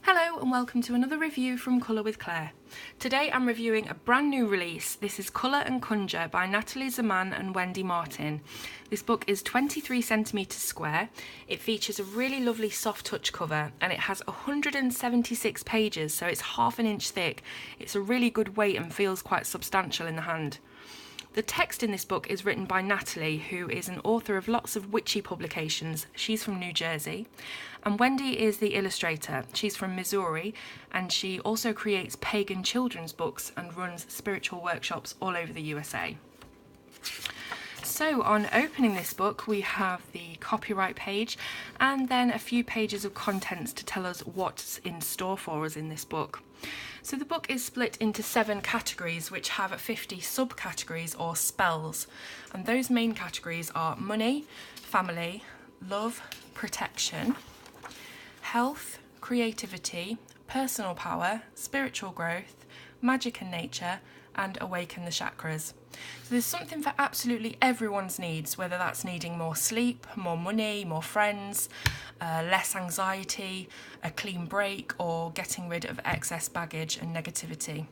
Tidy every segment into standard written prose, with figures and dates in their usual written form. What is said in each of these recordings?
Hello and welcome to another review from Colour with Claire. Today I'm reviewing a brand new release. This is Colour and Conjure by Natalie Zaman and Wendy Martin. This book is 23 centimetres square. It features a really lovely soft touch cover and it has 176 pages, so it's half an inch thick. It's a really good weight and feels quite substantial in the hand. The text in this book is written by Natalie, who is an author of lots of witchy publications. She's from New Jersey. And Wendy is the illustrator. She's from Missouri, and she also creates pagan children's books and runs spiritual workshops all over the USA. So on opening this book, we have the copyright page and then a few pages of contents to tell us what's in store for us in this book. So the book is split into 7 categories which have 50 subcategories or spells, and those main categories are money, family, love, protection, health, creativity, personal power, spiritual growth, magic and nature, and awaken the chakras. So there's something for absolutely everyone's needs, whether that's needing more sleep, more money, more friends, less anxiety, a clean break, or getting rid of excess baggage and negativity.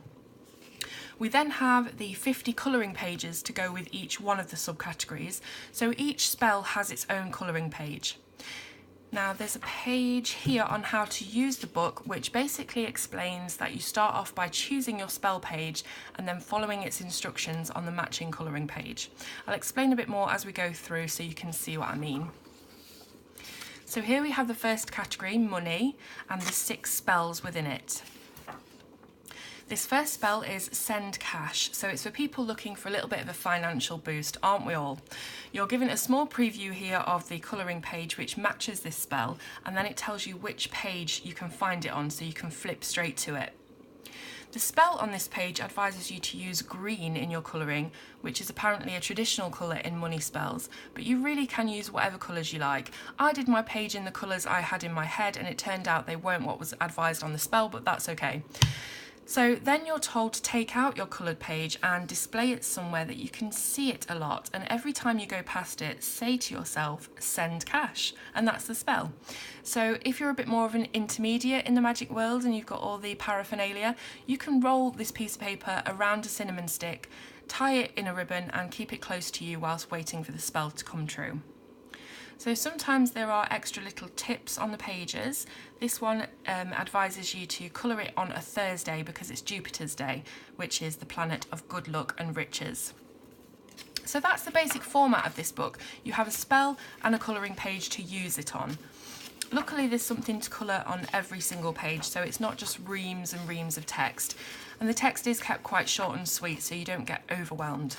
We then have the 50 colouring pages to go with each one of the subcategories, so each spell has its own colouring page. Now there's a page here on how to use the book which basically explains that you start off by choosing your spell page and then following its instructions on the matching colouring page. I'll explain a bit more as we go through so you can see what I mean. So here we have the first category, money, and the 6 spells within it. This first spell is Send Cash, so it's for people looking for a little bit of a financial boost, aren't we all? You're given a small preview here of the colouring page which matches this spell, and then it tells you which page you can find it on, so you can flip straight to it. The spell on this page advises you to use green in your colouring, which is apparently a traditional colour in money spells, but you really can use whatever colours you like. I did my page in the colours I had in my head and it turned out they weren't what was advised on the spell, but that's okay. So then you're told to take out your coloured page and display it somewhere that you can see it a lot, and every time you go past it, say to yourself, send cash, and that's the spell. So if you're a bit more of an intermediate in the magic world and you've got all the paraphernalia, you can roll this piece of paper around a cinnamon stick, tie it in a ribbon and keep it close to you whilst waiting for the spell to come true. So sometimes there are extra little tips on the pages. This one advises you to colour it on a Thursday because it's Jupiter's day, which is the planet of good luck and riches. So that's the basic format of this book. You have a spell and a colouring page to use it on. Luckily there's something to colour on every single page, so it's not just reams and reams of text. And the text is kept quite short and sweet so you don't get overwhelmed.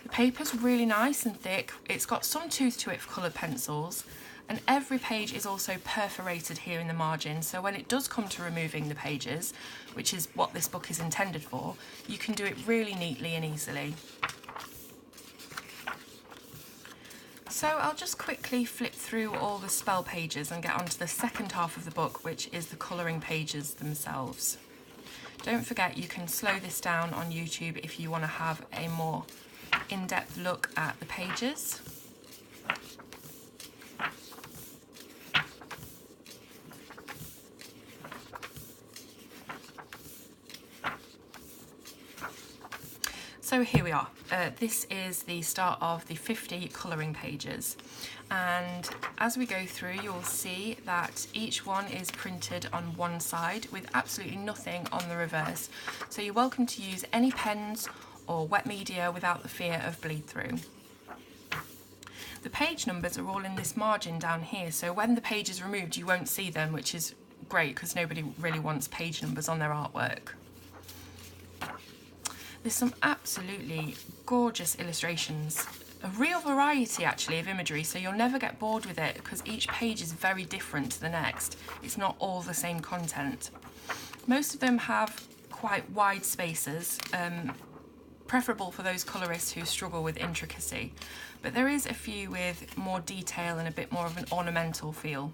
The paper's really nice and thick. It's got some tooth to it for coloured pencils, and every page is also perforated here in the margin, so when it does come to removing the pages, which is what this book is intended for, you can do it really neatly and easily. So I'll just quickly flip through all the spell pages and get onto the second half of the book, which is the colouring pages themselves. Don't forget you can slow this down on YouTube if you want to have a more in-depth look at the pages. So here we are. This is the start of the 50 colouring pages, and as we go through you'll see that each one is printed on one side with absolutely nothing on the reverse, so you're welcome to use any pens or wet media without the fear of bleed through. The page numbers are all in this margin down here, so when the page is removed you won't see them, which is great because nobody really wants page numbers on their artwork. There's some absolutely gorgeous illustrations, a real variety actually of imagery, so you'll never get bored with it because each page is very different to the next. It's not all the same content. Most of them have quite wide spaces, preferable for those colourists who struggle with intricacy, but there is a few with more detail and a bit more of an ornamental feel.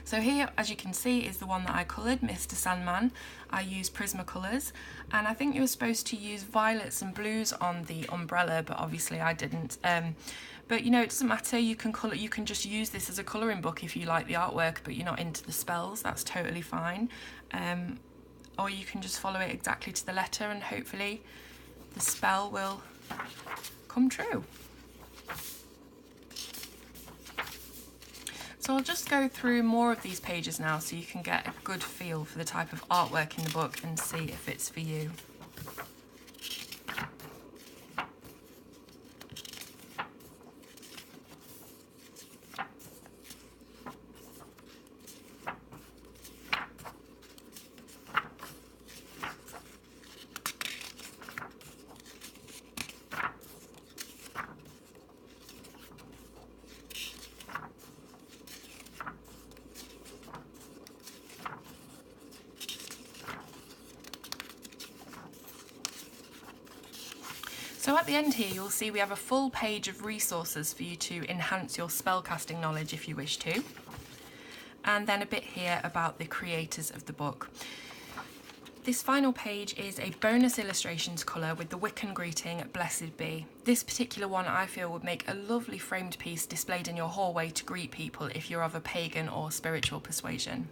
So here, as you can see, is the one that I coloured, Mr. Zaman. I used Prismacolors, and I think you were supposed to use violets and blues on the umbrella, but obviously I didn't. But you know, it doesn't matter, you can just use this as a colouring book if you like the artwork but you're not into the spells, that's totally fine. Or you can just follow it exactly to the letter and hopefully the spell will come true. So I'll just go through more of these pages now so you can get a good feel for the type of artwork in the book and see if it's for you. So at the end here you'll see we have a full page of resources for you to enhance your spellcasting knowledge if you wish to. And then a bit here about the creators of the book. This final page is a bonus illustrations colour with the Wiccan greeting, Blessed Be. This particular one I feel would make a lovely framed piece displayed in your hallway to greet people if you're of a pagan or spiritual persuasion.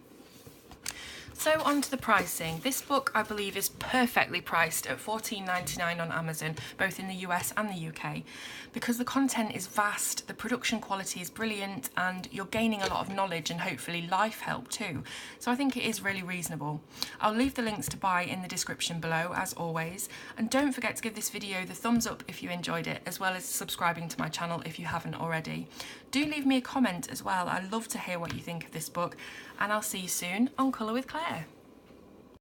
So on to the pricing. This book I believe is perfectly priced at $14.99 on Amazon, both in the US and the UK. Because the content is vast, the production quality is brilliant, and you're gaining a lot of knowledge and hopefully life help too. So I think it is really reasonable. I'll leave the links to buy in the description below as always, and don't forget to give this video the thumbs up if you enjoyed it, as well as subscribing to my channel if you haven't already. Do leave me a comment as well, I love to hear what you think of this book, and I'll see you soon on Colour with Claire.